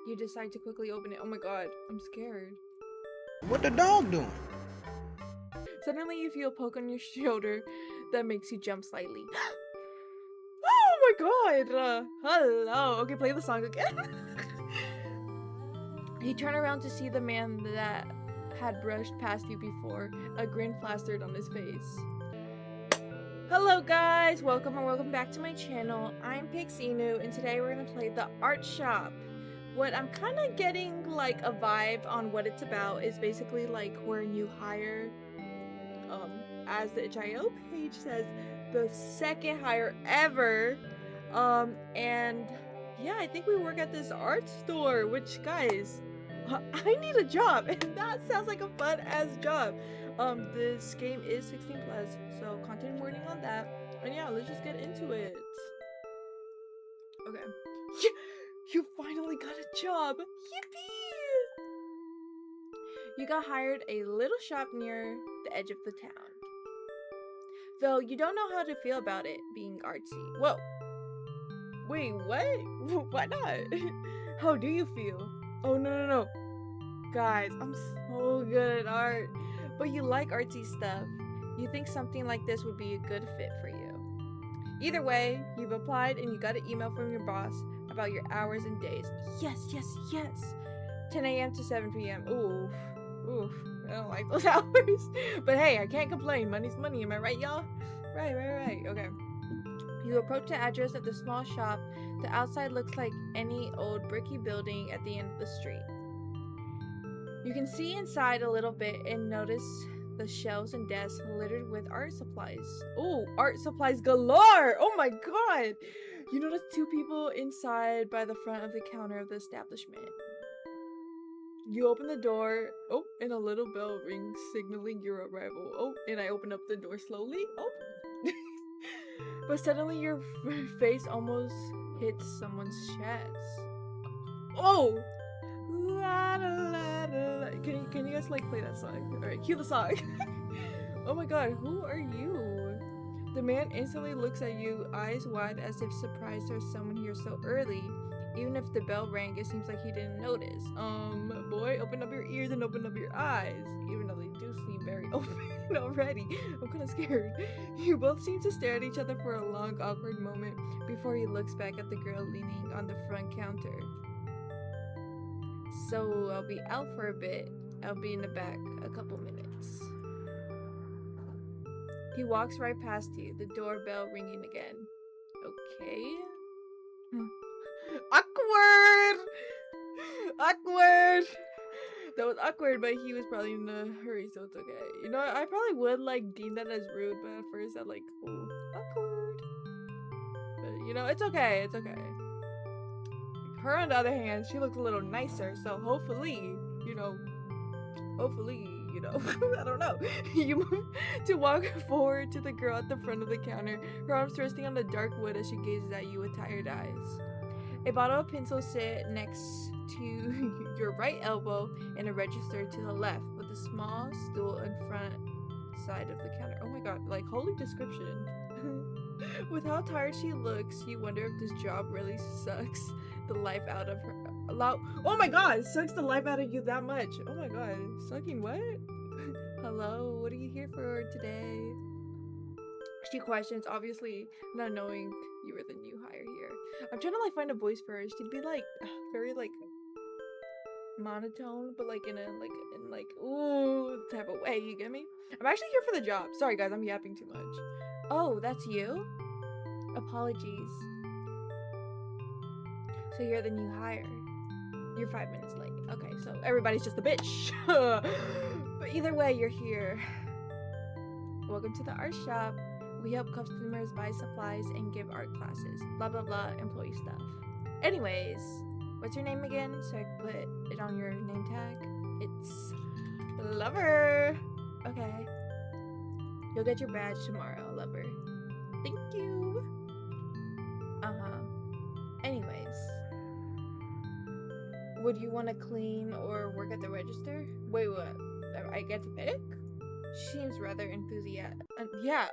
You decide to quickly open it. Oh my god, I'm scared. What the dog doing? Suddenly you feel a poke on your shoulder that makes you jump slightly. Oh my god! Hello! Okay, play the song again. You turn around to see the man that had brushed past you before, a grin plastered on his face. Hello guys! Welcome and welcome back to my channel. I'm Pixinu and today we're gonna play the art shop. What I'm kind of getting like a vibe on what it's about is basically like where you hire, as the HIO page says, the second hire ever. And yeah, I think we work at this art store, which guys, I need a job and that sounds like a fun ass job. This game is 16 plus, so content warning on that. And yeah, let's just get into it. Okay. You finally got a job! Yippee! You got hired a little shop near the edge of the town. Though you don't know how to feel about it being artsy. Whoa! Wait, what? Why not? How do you feel? Oh, no. Guys, I'm so good at art. But you like artsy stuff. You think something like this would be a good fit for you. Either way, you've applied and you got an email from your boss about your hours and days. Yes. 10 a.m. to 7 p.m. Oof. I don't like those hours. But hey, I can't complain. Money's money. Am I right, y'all? Right. Okay. You approach the address of the small shop. The outside looks like any old bricky building at the end of the street. You can see inside a little bit and notice the shelves and desks littered with art supplies. Oh, art supplies galore! Oh my god! You notice two people inside by the front of the counter of the establishment. You open the door. Oh, and a little bell rings, signaling your arrival. Oh, and I open up the door slowly. Oh. But suddenly your face almost hits someone's chest. Oh! La, la, la, la. Can you guys like play that song? Alright, cue the song. Oh my god, who are you? The man instantly looks at you, eyes wide as if surprised there's someone here so early. Even if the bell rang, it seems like he didn't notice. Boy, open up your ears and open up your eyes. Even though they do seem very open already. I'm kinda scared. You both seem to stare at each other for a long, awkward moment before he looks back at the girl leaning on the front counter. So I'll be out for a bit. I'll be in the back a couple minutes. He walks right past you, the doorbell ringing again. Okay. Awkward! That was awkward, but he was probably in a hurry, so it's okay. You know, I probably would like deem that as rude, but at first I'm like, oh, awkward. But you know, it's okay. Her, on the other hand, she looks a little nicer, so hopefully, you know, I don't know. You move to walk forward to the girl at the front of the counter, her arms resting on the dark wood as she gazes at you with tired eyes. A bottle of pencils sit next to your right elbow and a register to the left, with a small stool in front side of the counter. Oh my god, like holy description. With how tired she looks, you wonder if this job really sucks the life out of her. Oh my god, sucks the life out of you that much. Oh my god, sucking what? Hello, what are you here for today? She questions, obviously not knowing you were the new hire here. I'm trying to like find a voice for her. She'd be like very like monotone, but like in ooh type of way. You get me? I'm actually here for the job. Sorry guys, I'm yapping too much. Oh, that's you? Apologies. So you're the new hire. You're 5 minutes late. Okay, so everybody's just a bitch. But either way, you're here. Welcome to the art shop. We help customers buy supplies and give art classes. Blah blah blah, employee stuff. Anyways, what's your name again? So I can put it on your name tag. It's Lover. Okay. You'll get your badge tomorrow, Lover. Thank you. Anyways. Would you want to clean or work at the register? Wait, what? I get to pick? She seems rather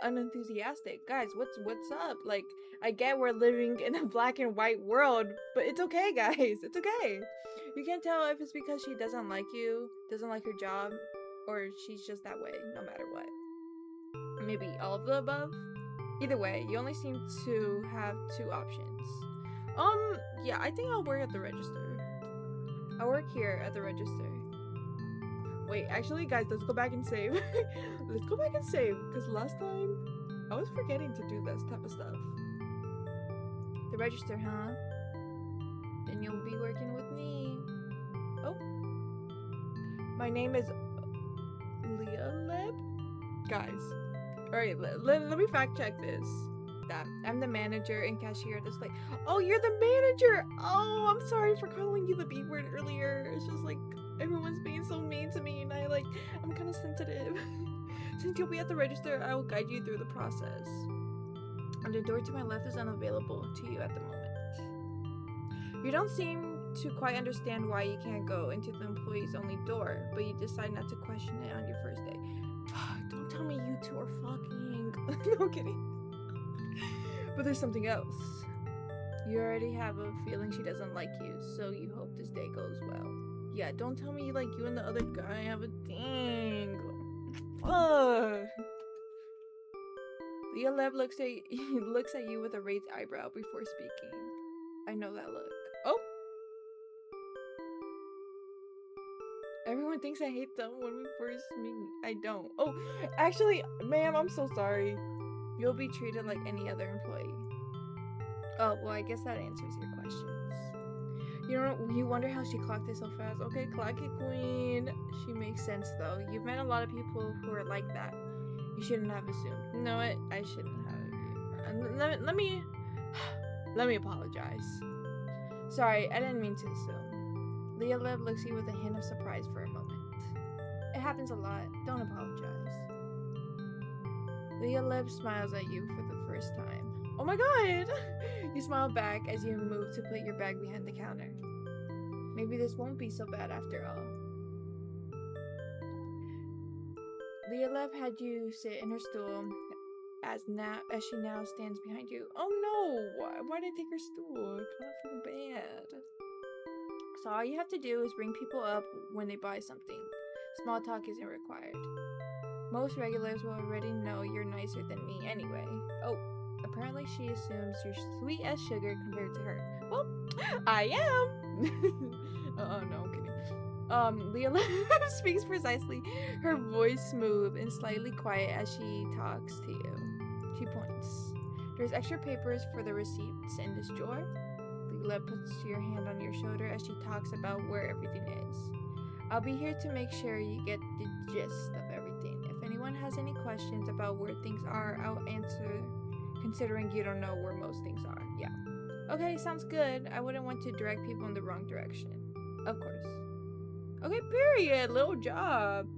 unenthusiastic. Guys, what's up? Like, I get we're living in a black and white world, but it's okay, guys. It's okay. You can't tell if it's because she doesn't like you, doesn't like her job, or she's just that way, no matter what. Maybe all of the above? Either way, you only seem to have 2 options. Yeah, I think I'll work at the register. I'll work here at the register. Wait, actually, guys, let's go back and save. Let's go back and save, because last time, I was forgetting to do this type of stuff. The register, huh? Then you'll be working with me. Oh. My name is Lialeb? Guys. Alright, let me fact check this. That I'm the manager and cashier at this place. Oh, you're the manager! Oh, I'm sorry for calling you the B word earlier. It's just like everyone's being so mean to me and I'm kind of sensitive. Since you'll be at the register, I will guide you through the process. And the door to my left is unavailable to you at the moment. You don't seem to quite understand why you can't go into the employees only door, but you decide not to question it on your first day. Don't tell me you two are fucking. No kidding. But there's something else. You already have a feeling she doesn't like you, so you hope this day goes well. Yeah, don't tell me like you and the other guy have a thing. Fuck. Lialeb looks at you with a raised eyebrow before speaking. I know that look. Oh! Everyone thinks I hate them when we first meet. I don't. Oh, actually, ma'am, I'm so sorry. You'll be treated like any other employee. Oh, well, I guess that answers your questions. You wonder how she clocked it so fast. Okay, clock it, queen. She makes sense, though. You've met a lot of people who are like that. You shouldn't have assumed. You know what? I shouldn't have. Let me apologize. Sorry, I didn't mean to assume. Lialeb looks at you with a hint of surprise for a moment. It happens a lot. Don't apologize. Lialeb smiles at you for the first time. Oh my god! You smile back as you move to put your bag behind the counter. Maybe this won't be so bad after all. Lialeb had you sit in her stool as she now stands behind you. Oh no! Why did I take her stool? I kind of feel bad. So all you have to do is bring people up when they buy something. Small talk isn't required. Most regulars will already know you're nicer than me anyway. Oh, apparently she assumes you're sweet as sugar compared to her. Well, I am! Oh no, I'm kidding. Lialeb speaks precisely, her voice smooth and slightly quiet as she talks to you. She points. There's extra papers for the receipts in this drawer. Lialeb puts your hand on your shoulder as she talks about where everything is. I'll be here to make sure you get the gist of everything. If anyone has any questions about where things are, I'll answer, considering you don't know where most things are. Yeah. Okay, sounds good. I wouldn't want to direct people in the wrong direction. Of course. Okay, period. Little job.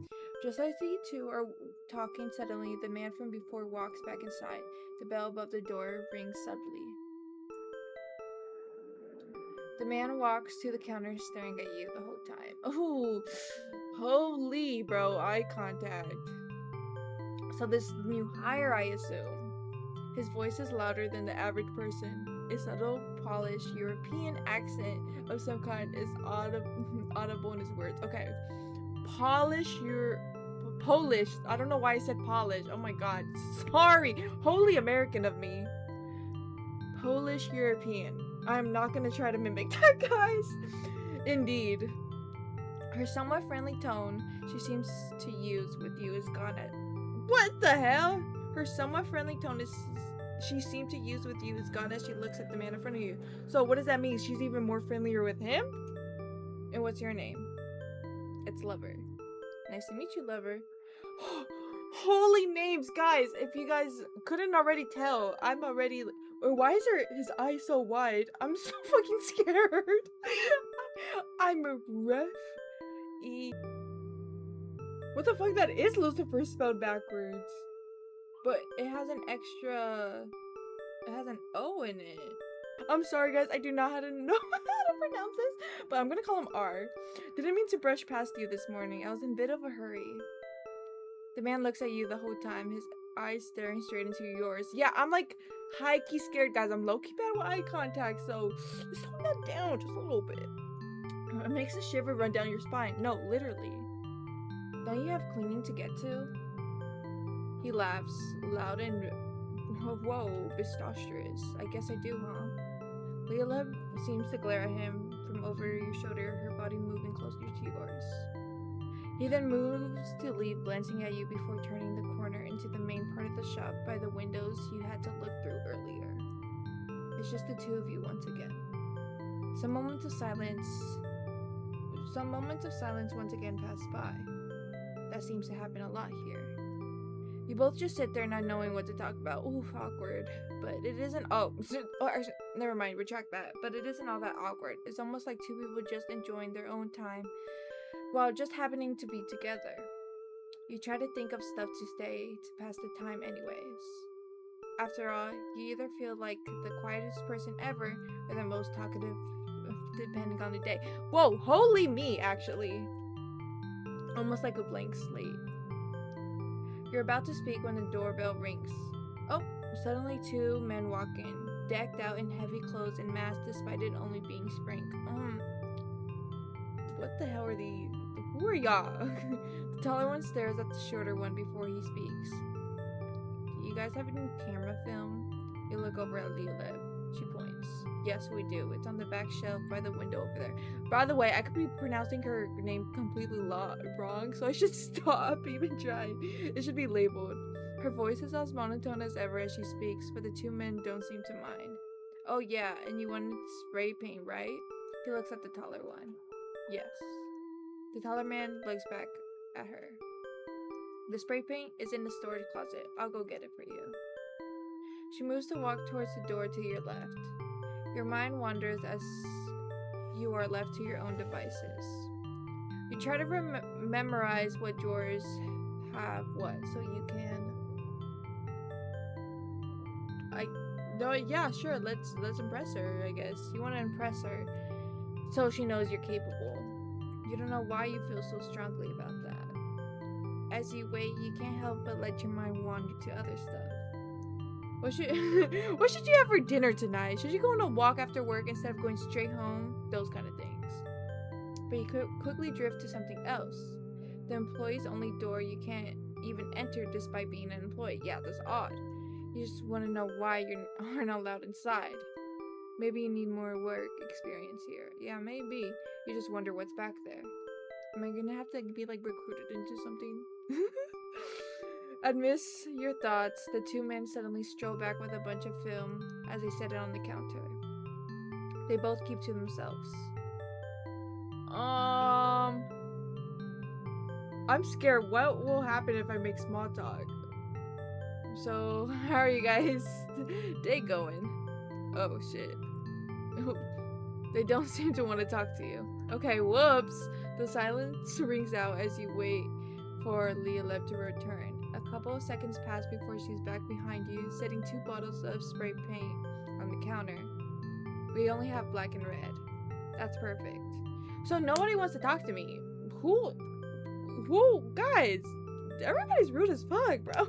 Just as you two are talking, suddenly the man from before walks back inside. The bell above the door rings subtly. The man walks to the counter, staring at you the whole time. Oh, holy, bro, eye contact. So this new hire, I assume. His voice is louder than the average person. A subtle, polished European accent of some kind is audible in his words. Okay, Polish. I don't know why I said Polish. Oh my god, sorry. Holy American of me. Polish European. I'm not gonna try to mimic that, guys. Indeed. Her somewhat friendly tone she seems to use with you is gone at... What the hell? Her somewhat friendly tone she seemed to use with you is gone as she looks at the man in front of you. So what does that mean? She's even more friendlier with him? And what's your name? It's Lover. Nice to meet you, Lover. Holy names, guys. If you guys couldn't already tell, I'm already... Or why is his eyes so wide? I'm so fucking scared. I'm a What the fuck? That is Lucifer spelled backwards. But it has an extra... It has an O in it. I'm sorry, guys. I do not know how to pronounce this. But I'm gonna call him R. Didn't mean to brush past you this morning. I was in a bit of a hurry. The man looks at you the whole time. His eyes staring straight into yours. Yeah, I'm like high-key scared, guys. I'm low-key bad with eye contact, so just tone that down just a little bit. It makes a shiver run down your spine. No, literally. Don't you have cleaning to get to? He laughs, loud and whoa, boisterous. I guess I do, huh? Lialeb seems to glare at him from over your shoulder, her body moving closer to yours. He then moves to leave, glancing at you before turning the corner into the main part of the shop by the windows you had to look through earlier. It's just the two of you once again. Some moments of silence once again pass by. That seems to happen a lot here. You both just sit there not knowing what to talk about. Oof, awkward. But it isn't. Never mind, retract that. But it isn't all that awkward. It's almost like two people just enjoying their own time while just happening to be together. You try to think of stuff to say to pass the time anyways. After all, you either feel like the quietest person ever or the most talkative, depending on the day. Whoa, holy me, actually. Almost like a blank slate. You're about to speak when the doorbell rings. Oh, suddenly two men walk in, decked out in heavy clothes and masks despite it only being spring. What the hell are these? Who are y'all? The taller one stares at the shorter one before he speaks. Do you guys have any camera film? You look over at Lialeb. She points. Yes, we do. It's on the back shelf by the window over there. By the way, I could be pronouncing her name completely wrong, so I should stop even trying. It should be labeled. Her voice is as monotone as ever as she speaks, but the two men don't seem to mind. Oh yeah, and you wanted spray paint, right? He looks at the taller one. Yes. The taller man looks back at her. The spray paint is in the storage closet. I'll go get it for you. She moves to walk towards the door to your left. Your mind wanders as you are left to your own devices. You try to memorize what drawers have what, so you can. Yeah, sure. Let's impress her. I guess you want to impress her, so she knows you're capable. You don't know why you feel so strongly about that. As you wait, you can't help but let your mind wander to other stuff. What should you have for dinner tonight? Should you go on a walk after work instead of going straight home? Those kind of things. But you could quickly drift to something else. The employee's only door you can't even enter despite being an employee. Yeah, that's odd. You just want to know why you aren't allowed inside. Maybe you need more work experience here. Yeah, maybe. You just wonder what's back there. Am I gonna have to be like recruited into something? Amidst your thoughts, the two men suddenly stroll back with a bunch of film as they set it on the counter. They both keep to themselves. I'm scared. What will happen if I make small talk? So, how are you guys' day going? Oh, shit. They don't seem to want to talk to you. Okay, whoops. The silence rings out as you wait for Lialeb to return. A couple of seconds pass before she's back behind you, setting 2 bottles of spray paint on the counter. We only have black and red. That's perfect. So nobody wants to talk to me. Who? Guys, everybody's rude as fuck, bro.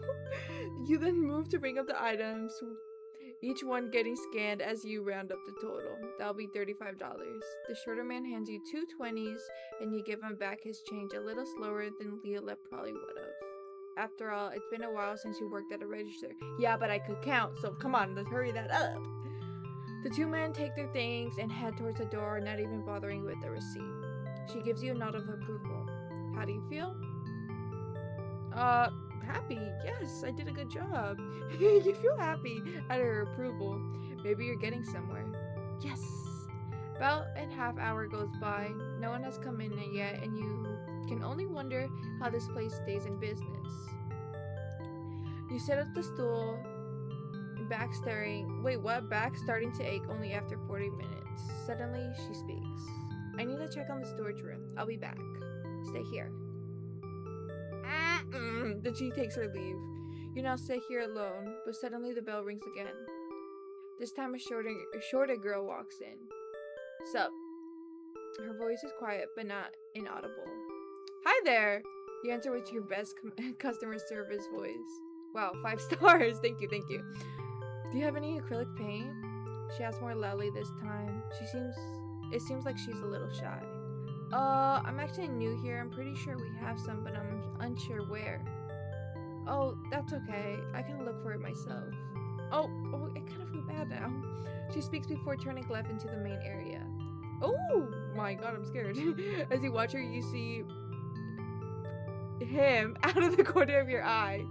You then move to bring up the items, each one getting scanned as you round up the total. That'll be $35. The shorter man hands you 2 20s, and you give him back his change a little slower than Lialeb probably would have. After all, it's been a while since you worked at a register. Yeah, but I could count, so come on, let's hurry that up. The 2 men take their things and head towards the door, not even bothering with the receipt. She gives you a nod of approval. How do you feel? Happy. Yes, I did a good job. You feel happy at her approval. Maybe you're getting somewhere. Yes. About a half hour goes by. No one has come in yet, and you can only wonder how this place stays in business. You sit at the stool, back starting to ache only after 40 minutes. Suddenly, she speaks. I need to check on the storage room. I'll be back. Stay here. Then she takes her leave. You now sit here alone, but suddenly the bell rings again. This time a shorter girl walks in. Sup? Her voice is quiet, but not inaudible. Hi there! You answer with your best customer service voice. Wow, 5 stars. Thank you, thank you. Do you have any acrylic paint? She asks more loudly this time. It seems like she's a little shy. I'm actually new here. I'm pretty sure we have some, but I'm unsure where. Oh, that's okay. I can look for it myself. Oh, I kind of feel bad now. She speaks before turning left into the main area. Oh my god, I'm scared. As you watch her, you see him out of the corner of your eye.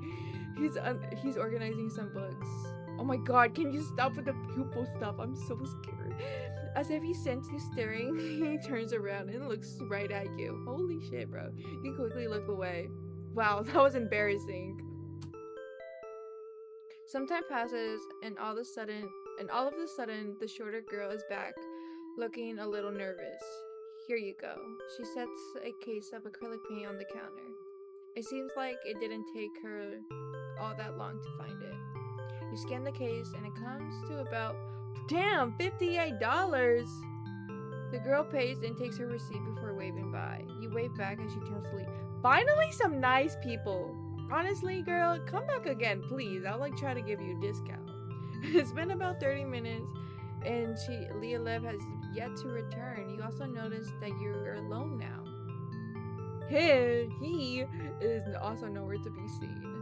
He's organizing some books. Oh my god, can you stop with the pupil stuff? I'm so scared. As if he sensed you staring, he turns around and looks right at you. Holy shit, bro. You quickly look away. Wow, that was embarrassing. Some time passes, and all of a sudden, the shorter girl is back, looking a little nervous. Here you go. She sets a case of acrylic paint on the counter. It seems like it didn't take her all that long to find it. You scan the case, and it comes to about, damn, $58. The girl pays and takes her receipt before waving by. You wave back as she turns to leave. Finally, some nice people. Honestly, girl, come back again, please. I'll try to give you a discount. It's been about 30 minutes, and Lialeb has yet to return. You also notice that you're alone now. He is also nowhere to be seen.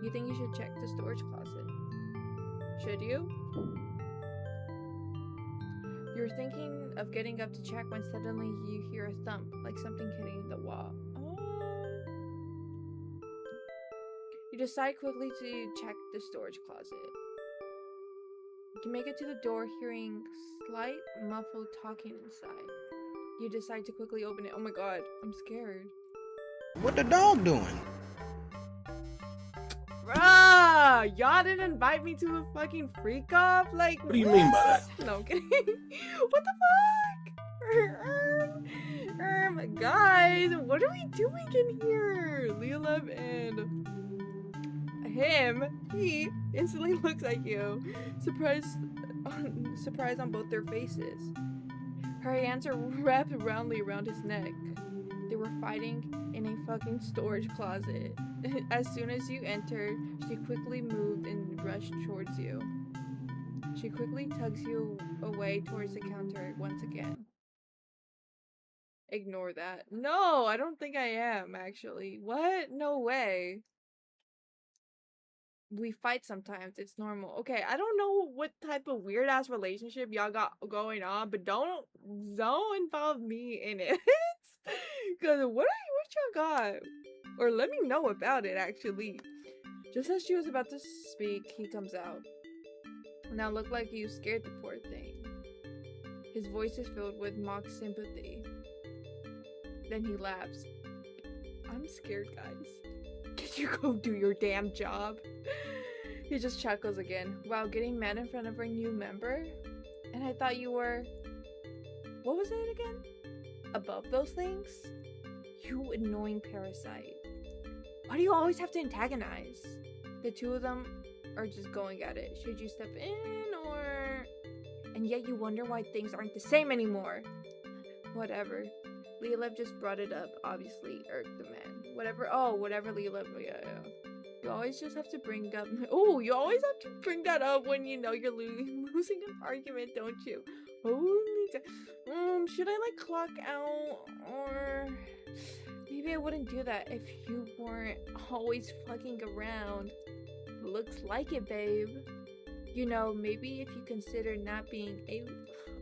You think you should check the storage closet? Should you? You're thinking of getting up to check when suddenly you hear a thump, like something hitting the wall. You decide quickly to check the storage closet. You make it to the door, hearing slight, muffled talking inside. You decide to quickly open it. Oh my god, I'm scared. What the dog doing? Bruh! Y'all didn't invite me to a fucking freak off? Like, What do you mean by that? No, I'm kidding. What the fuck? Guys, what are we doing in here? Lialeb and he instantly looks at you, surprised on both their faces. Her hands are wrapped roundly around his neck. They were fighting in a fucking storage closet. As soon as you entered, she quickly moved and rushed towards you. She quickly tugs you away towards the counter once again. Ignore that. No, I don't think I am, actually. What? No way. We fight sometimes. It's normal. Okay, I don't know what type of weird ass relationship y'all got going on, but don't involve me in it. Cause what y'all got? Or let me know about it, actually. Just as she was about to speak, he comes out. Now look like you scared the poor thing. His voice is filled with mock sympathy. Then he laughs. I'm scared, guys. Can you go do your damn job? He just chuckles again. Wow, getting mad in front of our new member? And I thought you were... What was it again? Above those things? You annoying parasite. Why do you always have to antagonize? The two of them are just going at it. Should you step in or... And yet you wonder why things aren't the same anymore. Whatever. Lialeb just brought it up, obviously irked the man. Whatever Lialeb, yeah. You always just have to bring up... Oh, you always have to bring that up when you know you're losing an argument, don't you? Holy God. Should I clock out or... Maybe I wouldn't do that if you weren't always fucking around. Looks like it, babe. You know, maybe if you consider not being a...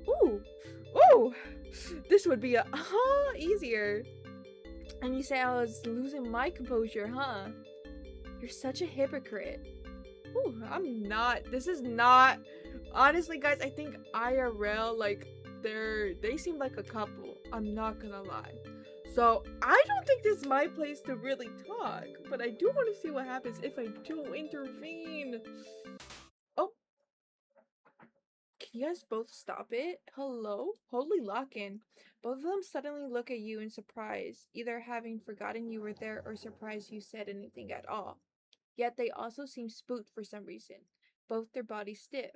Ooh! This would be easier. And you say I was losing my composure, huh? You're such a hypocrite. Ooh, I'm not. This is not... Honestly, guys, I think IRL, they seem like a couple. I'm not gonna lie. So, I don't think this is my place to really talk. But I do want to see what happens if I do intervene. Oh. Can you guys both stop it? Hello? Holy lock-in. Both of them suddenly look at you in surprise, either having forgotten you were there or surprised you said anything at all. Yet they also seem spooked for some reason, both their bodies stiff.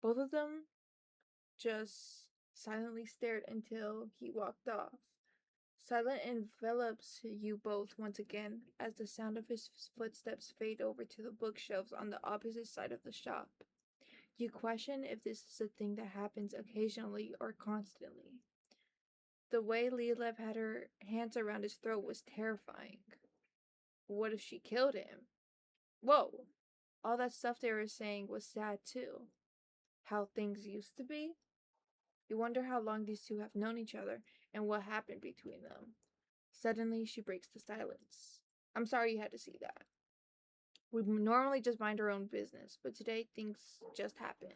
Both of them just silently stared until he walked off. Silence envelops you both once again as the sound of his footsteps fade over to the bookshelves on the opposite side of the shop. You question if this is a thing that happens occasionally or constantly. The way Lialeb had her hands around his throat was terrifying. What if she killed him? Whoa! All that stuff they were saying was sad too. How things used to be? You wonder how long these two have known each other and what happened between them. Suddenly, she breaks the silence. I'm sorry you had to see that. We normally just mind our own business, but today things just happen.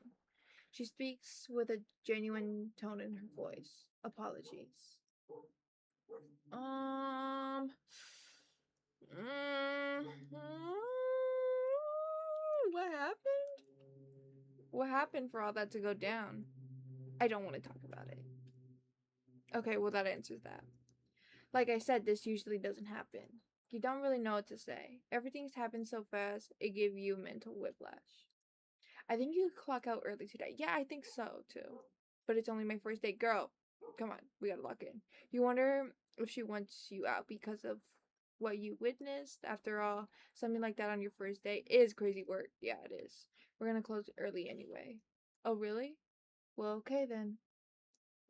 She speaks with a genuine tone in her voice. Apologies. Um. What happened? What happened for all that to go down? I don't want to talk about it. Okay, well, that answers that. Like I said, this usually doesn't happen. You don't really know what to say. Everything's happened so fast, it gave you mental whiplash. I think you could clock out early today. Yeah, I think so, too. But it's only my first date. Girl, come on, we gotta lock in. You wonder if she wants you out because of what you witnessed. After all, something like that on your first date is crazy work. Yeah, it is. We're gonna close early anyway. Oh, really? Well, okay then.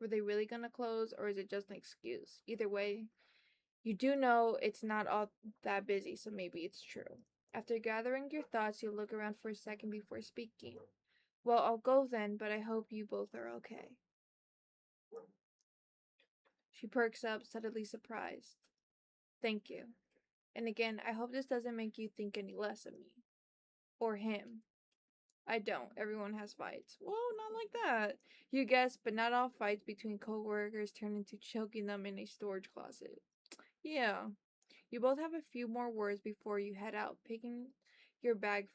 Were they really gonna close, or is it just an excuse? Either way, you do know it's not all that busy, so maybe it's true. After gathering your thoughts, you look around for a second before speaking. Well, I'll go then, but I hope you both are okay. She perks up, suddenly surprised. Thank you. And again, I hope this doesn't make you think any less of me. Or him. I don't. Everyone has fights. Well, not like that. You guessed, but not all fights between co-workers turn into choking them in a storage closet. Yeah. You both have a few more words before you head out, picking your bag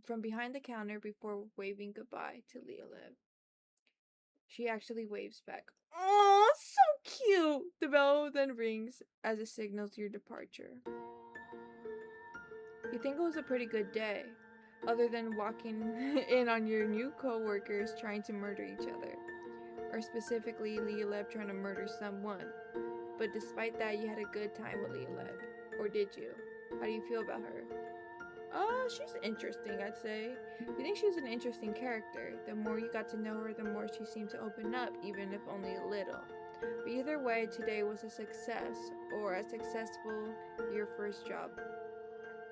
from behind the counter before waving goodbye to Lialeb. She actually waves back. Oh, so cute! The bell then rings as it signals your departure. You think it was a pretty good day, other than walking in on your new co-workers trying to murder each other. Or specifically, Lialeb trying to murder someone. But despite that, you had a good time with Lialeb. Or did you? How do you feel about her? She's interesting, I'd say. You think she's an interesting character. The more you got to know her, the more she seemed to open up, even if only a little. But either way, today was a success, or as successful your first job.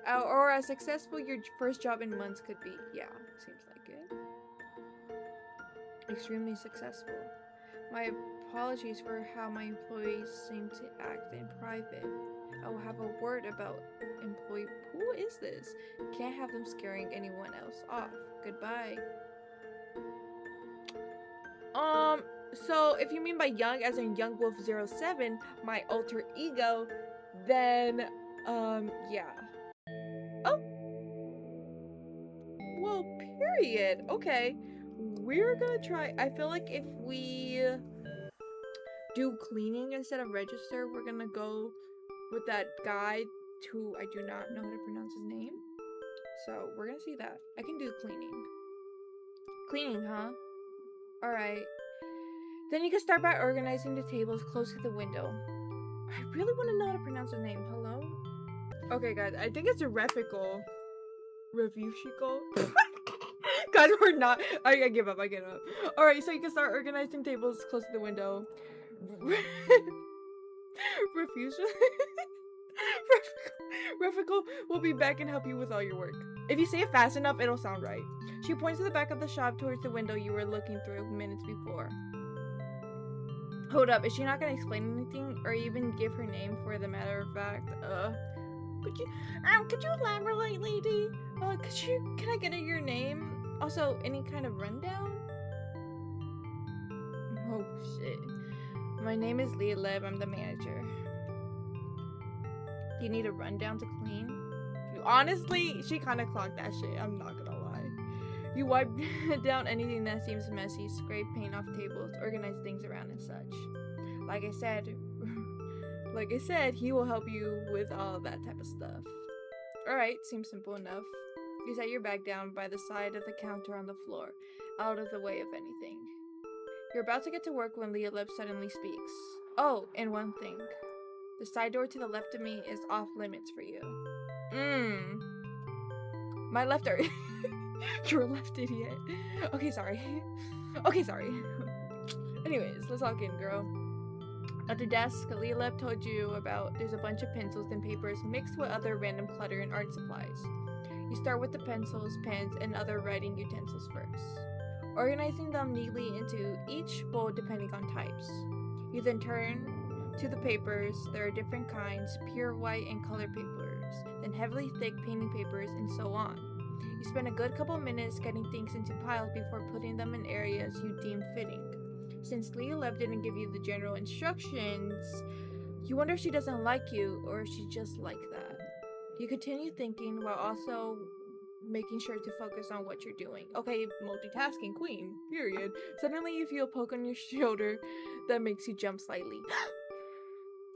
Or as successful your first job in months could be. Yeah, seems like it. Extremely successful. My apologies for how my employees seem to act in private. I will have a word about employee. Who is this? Can't have them scaring anyone else off. Goodbye. So if you mean by young as in Young Wolf 07, my alter ego, then, yeah. Oh. Well, period. Okay. We're gonna try. I feel like if we do cleaning instead of register, we're gonna go with that guy who I do not know how to pronounce his name. So we're gonna see that. I can do cleaning. Cleaning, huh? Alright. Then you can start by organizing the tables close to the window. I really want to know how to pronounce his name. Hello? Okay, guys. I think it's a Reficoul. Reficoul? Guys, we're not. I give up. I give up. Alright, so you can start organizing tables close to the window. Refusion? Reficoul will be back and help you with all your work. If you say it fast enough, it'll sound right. She points to the back of the shop towards the window you were looking through minutes before. Hold up, is she not gonna explain anything or even give her name for the matter of fact? Could you elaborate, lady? Can I get your name? Also, any kind of rundown? Oh shit. My name is Lialeb, I'm the manager. Do you need a rundown to clean? Honestly, she kind of clocked that shit, I'm not gonna lie. You wipe down anything that seems messy, scrape paint off tables, organize things around and such. Like I said, he will help you with all of that type of stuff. Alright, seems simple enough. You set your bag down by the side of the counter on the floor, out of the way of anything. You're about to get to work when Lialeb suddenly speaks. Oh, and one thing. The side door to the left of me is off limits for you. My left or you're a left idiot. Okay, sorry. Okay, sorry. Anyways, let's walk in, girl. At the desk, Lialeb told you about there's a bunch of pencils and papers mixed with other random clutter and art supplies. You start with the pencils, pens, and other writing utensils first, organizing them neatly into each bowl depending on types. You then turn to the papers. There are different kinds, pure white and color papers, then heavily thick painting papers, and so on. You spend a good couple minutes getting things into piles before putting them in areas you deem fitting. Since Lialeb didn't give you the general instructions, you wonder if she doesn't like you or if she's just like that. You continue thinking while also making sure to focus on what you're doing. Okay, multitasking queen, period. Suddenly you feel a poke on your shoulder that makes you jump slightly.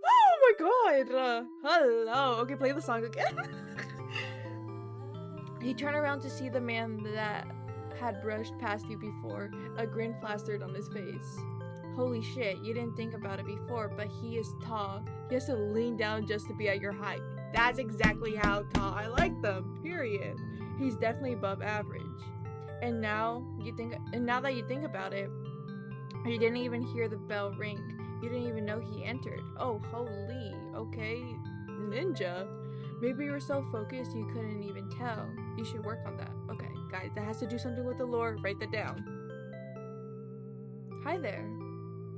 Oh my god! Hello! Okay, play the song again. You turn around to see the man that had brushed past you before, a grin plastered on his face. Holy shit, you didn't think about it before, but he is tall. He has to lean down just to be at your height. That's exactly how tall I like them, period. He's definitely above average. And now that you think about it, you didn't even hear the bell ring. You didn't even know he entered. Oh, holy, okay, ninja. Maybe you were so focused you couldn't even tell. You should work on that. Okay, guys, that has to do something with the lore. Write that down. Hi there.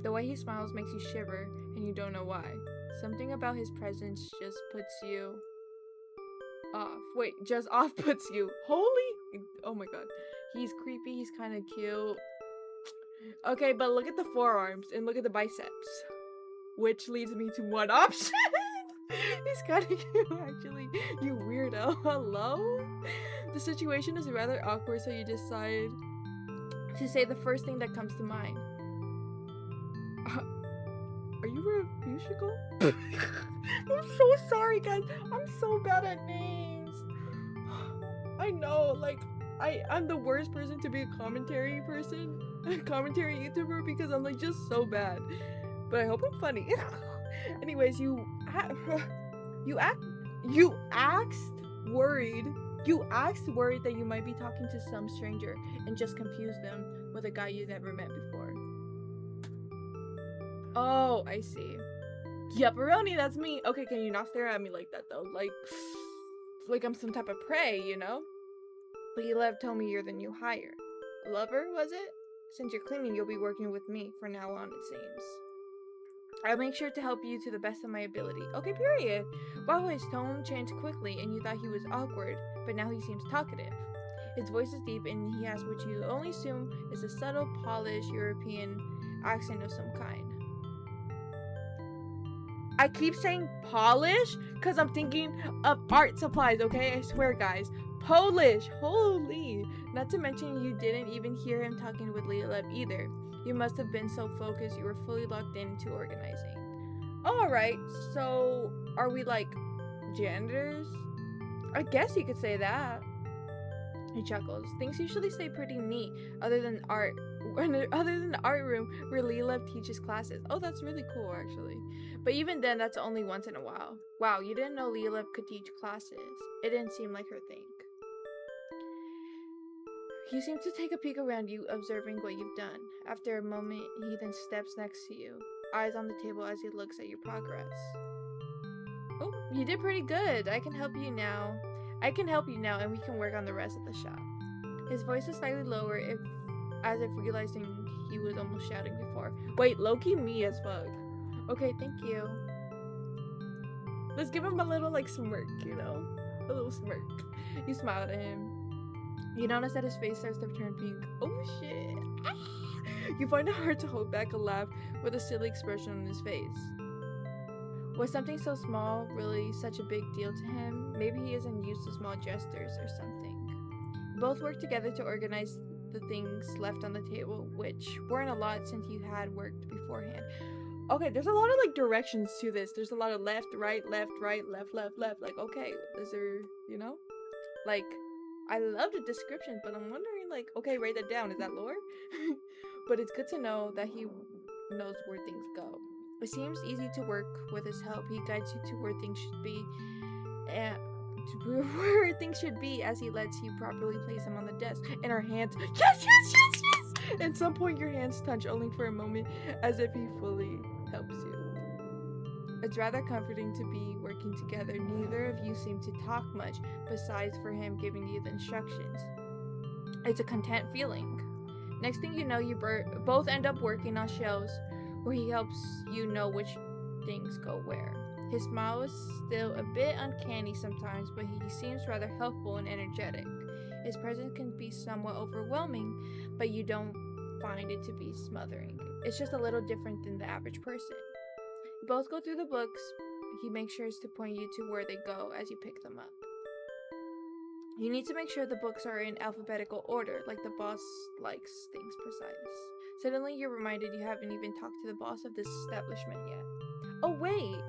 The way he smiles makes you shiver, and you don't know why. Something about his presence just puts you off. Wait, just off puts you. Holy, oh my god. He's creepy, he's kind of cute. Okay, but look at the forearms and look at the biceps. Which leads me to one option. He's kind of cute, actually. You weirdo. Hello? The situation is rather awkward, so you decide to say the first thing that comes to mind. Are you Reficoul? I'm so sorry, guys. I'm so bad at names. I know, like, I'm the worst person to be a commentary person, a commentary YouTuber, because I'm like just so bad. But I hope I'm funny. Anyways, you asked worried that you might be talking to some stranger and just confuse them with a guy you never met before. Oh, I see. Yepperoni, that's me. Okay, can you not stare at me like that though? Like I'm some type of prey, you know? Lialeb told me you're the new hire. Lover, was it? Since you're cleaning, you'll be working with me from now on, it seems. I'll make sure to help you to the best of my ability. Okay, period. Wow, his tone changed quickly and you thought he was awkward, but now he seems talkative. His voice is deep and he has what you only assume is a subtle, polished European accent of some kind. I keep saying polish because I'm thinking of art supplies, okay? I swear, guys. Polish! Holy! Not to mention you didn't even hear him talking with Lialeb either. You must have been so focused you were fully locked into organizing. Alright, so are we like janitors? I guess you could say that. He chuckles. Things usually stay pretty neat other than the art room where Lialeb teaches classes. Oh, that's really cool actually. But even then, that's only once in a while. Wow, you didn't know Lialeb could teach classes. It didn't seem like her thing. He seems to take a peek around you, observing what you've done. After a moment, he then steps next to you, eyes on the table as he looks at your progress. Oh, you did pretty good. I can help you now, and we can work on the rest of the shop. His voice is slightly lower, as if realizing he was almost shouting before. Wait, low-key me as fuck. Okay, thank you. Let's give him a little, like, smirk, you know? A little smirk. You smile at him. You notice that his face starts to turn pink. Oh shit. Ah! You find it hard to hold back a laugh with a silly expression on his face. Was something so small really such a big deal to him? Maybe he isn't used to small gestures or something. You both work together to organize the things left on the table, which weren't a lot since you had worked beforehand. Okay, there's a lot of like directions to this. There's a lot of left, right, left, left. Like, okay, is there, you know? Like, I love the description, but I'm wondering, like, okay, write that down. Is that lore? But it's good to know that he knows where things go. It seems easy to work with his help. He guides you to where things should be, and where things should be as he lets you properly place them on the desk. And our hands, yes, yes, yes, yes! At some point, your hands touch only for a moment, as if he fully helps you. It's rather comforting to be working together. Neither of you seem to talk much, besides for him giving you the instructions. It's a content feeling. Next thing you know, you both end up working on shelves where he helps you know which things go where. His smile is still a bit uncanny sometimes, but he seems rather helpful and energetic. His presence can be somewhat overwhelming, but you don't find it to be smothering. It's just a little different than the average person. You both go through the books. He makes sure to point you to where they go as you pick them up. You need to make sure the books are in alphabetical order, like the boss likes things precise. Suddenly, you're reminded you haven't even talked to the boss of this establishment yet. Oh wait,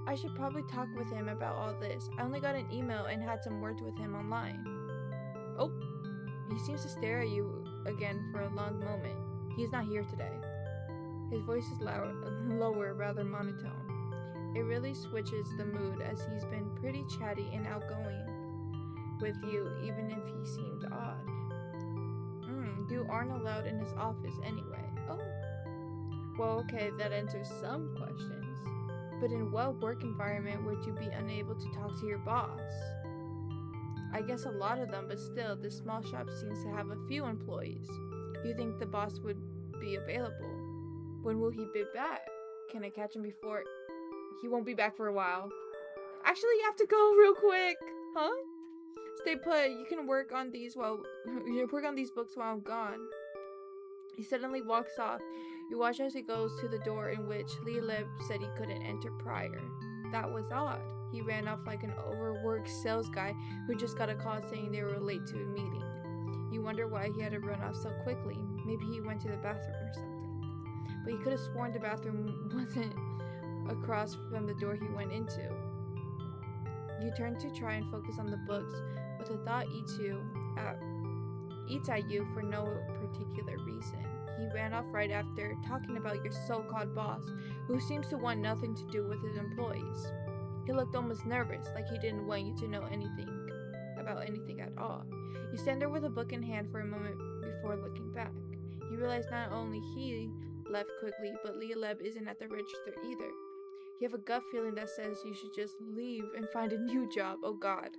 I should probably talk with him about all this. I only got an email and had some words with him online. Oh, he seems to stare at you again for a long moment. He's not here today. His voice is lower, rather monotone. It really switches the mood, as he's been pretty chatty and outgoing with you, even if he seemed odd. You aren't allowed in his office anyway. Oh. Well, okay, that answers some questions. But in what work environment would you be unable to talk to your boss? I guess a lot of them, but still, this small shop seems to have a few employees. You think the boss would be available? When will he be back? Can I catch him before? He won't be back for a while. Actually, you have to go real quick. Huh? Stay put. You can work on these books while I'm gone. He suddenly walks off. You watch as he goes to the door in which Lialeb said he couldn't enter prior. That was odd. He ran off like an overworked sales guy who just got a call saying they were late to a meeting. You wonder why he had to run off so quickly. Maybe he went to the bathroom or something. But he could have sworn the bathroom wasn't across from the door he went into. You turn to try and focus on the books, but the thought eats at you for no particular reason. He ran off right after, talking about your so-called boss, who seems to want nothing to do with his employees. He looked almost nervous, like he didn't want you to know anything about anything at all. You stand there with a book in hand for a moment before looking back. You realize not only he left quickly, but Lialeb isn't at the register either. You have a gut feeling that says you should just leave and find a new job. Oh god.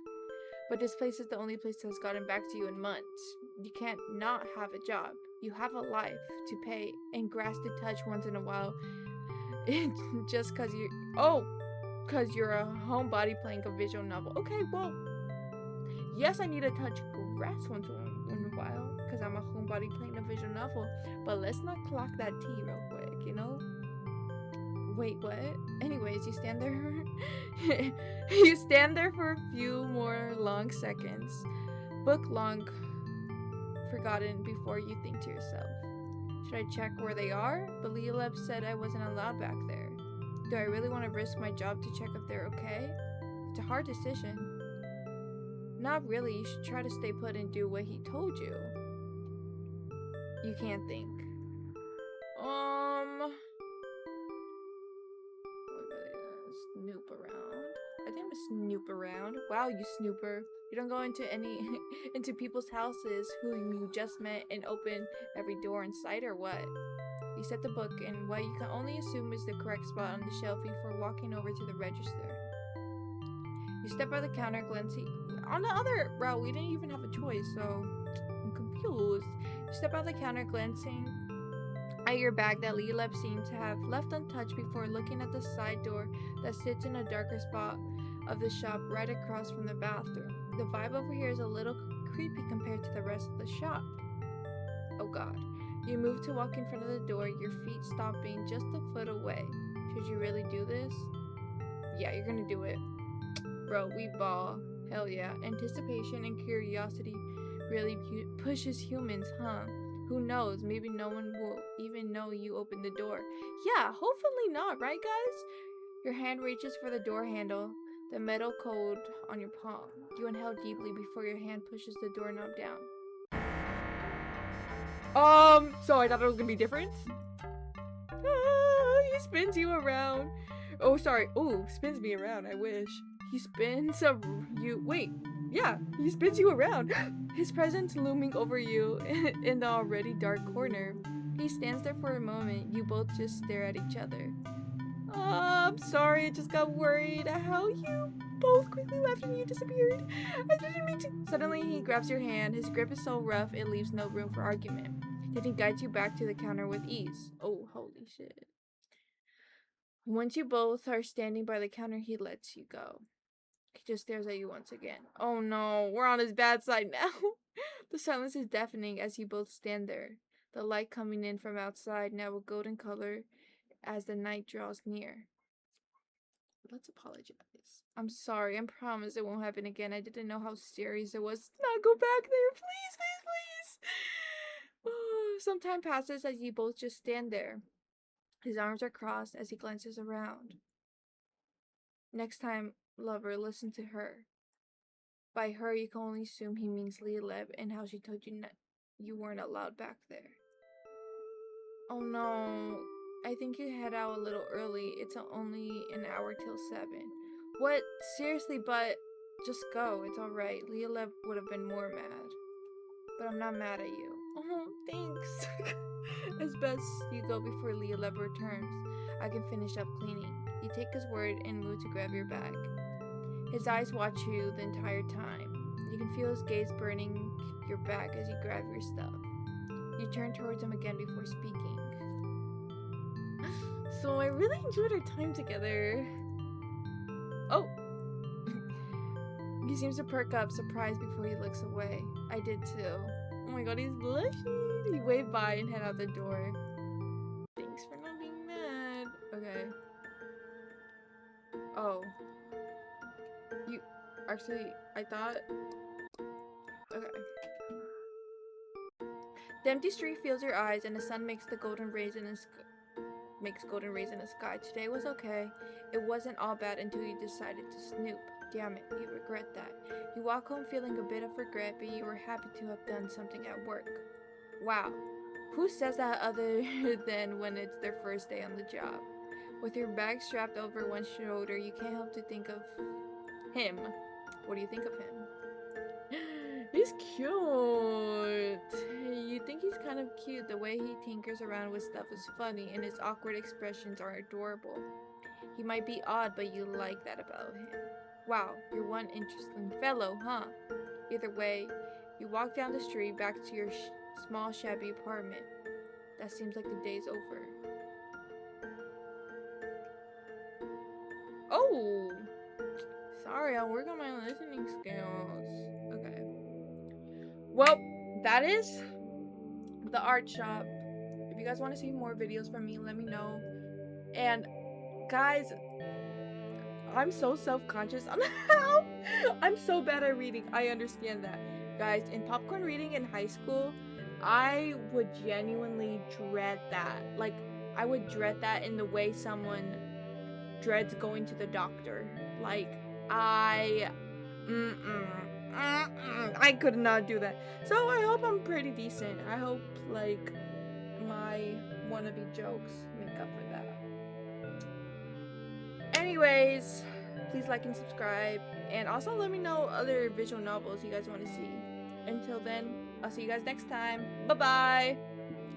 But this place is the only place that has gotten back to you in months. You can't not have a job. You have a life to pay and grass to touch once in a while. Just cause you're a homebody playing a visual novel. Okay, well, yes, I need to touch grass once in a while because I'm a homebody playing a visual novel. But let's not clock that T real quick, you know? Wait, what? Anyways, you stand there. You stand there for a few more long seconds. Book long forgotten before you think to yourself, should I check where they are? But Lialeb said I wasn't allowed back there. Do I really want to risk my job to check if they're okay? It's a hard decision. Not really. You should try to stay put and do what he told you. You can't think. Snoop around. I think I'm gonna snoop around. Wow, you snooper. You don't go into into people's houses who you just met and open every door in sight or what? You set the book in what you can only assume is the correct spot on the shelf before walking over to the register. You step by the counter, glancing. On the other route, we didn't even have a choice, so I'm confused. You step by the counter, glancing at your bag that Lialeb seemed to have left untouched before looking at the side door that sits in a darker spot of the shop right across from the bathroom. The vibe over here is a little creepy compared to the rest of the shop. Oh god. You move to walk in front of the door, your feet stopping just a foot away. Should you really do this? Yeah, you're gonna do it. Bro, we ball. Hell yeah. Anticipation and curiosity really pushes humans, huh? Who knows? Maybe no one will even know you opened the door. Yeah, hopefully not, right guys? Your hand reaches for the door handle, the metal cold on your palm. You inhale deeply before your hand pushes the doorknob down. So I thought it was gonna be different. He spins you around. Oh, sorry. Oh, spins me around. I wish. He spins you. Wait. Yeah, he spins you around. His presence looming over you in the already dark corner. He stands there for a moment. You both just stare at each other. I'm sorry. I just got worried how you both quickly left and you disappeared. I didn't mean to. Suddenly, he grabs your hand. His grip is so rough, it leaves no room for argument. Then he guides you back to the counter with ease. Oh, holy shit. Once you both are standing by the counter, he lets you go. He just stares at you once again. Oh no, we're on his bad side now. The silence is deafening as you both stand there. The light coming in from outside, now a golden color as the night draws near. Let's apologize. I'm sorry. I promise it won't happen again. I didn't know how serious it was. Not go back there. Please, please, please. Some time passes as you both just stand there. His arms are crossed as he glances around. Next time, lover, listen to her. By her, you can only assume he means Lialeb and how she told you you weren't allowed back there. Oh no. I think you head out a little early. It's only an hour till 7. What? Seriously, but just go. It's alright. Lialeb would have been more mad. But I'm not mad at you. Oh, thanks. As best you go before Lialeb returns. I can finish up cleaning. You take his word and move to grab your bag. His eyes watch you the entire time. You can feel his gaze burning your back as you grab your stuff. You turn towards him again before speaking. So I really enjoyed our time together. Oh! He seems to perk up, surprised before he looks away. I did too. Oh my god, he's blushing! He waved by and head out the door. Thanks for not being mad. Okay. Oh. You... Actually, I thought... Okay. The empty street fills your eyes and the sun makes golden rays in the sky. Today was okay. It wasn't all bad until you decided to snoop. Damn it, you regret that. You walk home feeling a bit of regret, but you were happy to have done something at work. Wow. Who says that other than when it's their first day on the job? With your bag strapped over one shoulder, you can't help to think of him. What do you think of him? He's cute. You think he's kind of cute. The way he tinkers around with stuff is funny, and his awkward expressions are adorable. He might be odd, but you like that about him. Wow, you're one interesting fellow, huh? Either way, you walk down the street back to your small, shabby apartment. That seems like the day's over. Oh! Sorry, I'll work on my listening skills. Okay. Well, that is the art shop. If you guys want to see more videos from me, let me know. And guys, I'm so self-conscious on how I'm so bad at reading. I understand that. Guys, in popcorn reading in high school, I would genuinely dread that. Like, I would dread that in the way someone dreads going to the doctor. Like, I could not do that. So I hope I'm pretty decent. I hope, like, my wannabe jokes make up for that. Anyways, please like and subscribe. And also let me know other visual novels you guys want to see. Until then, I'll see you guys next time. Bye-bye!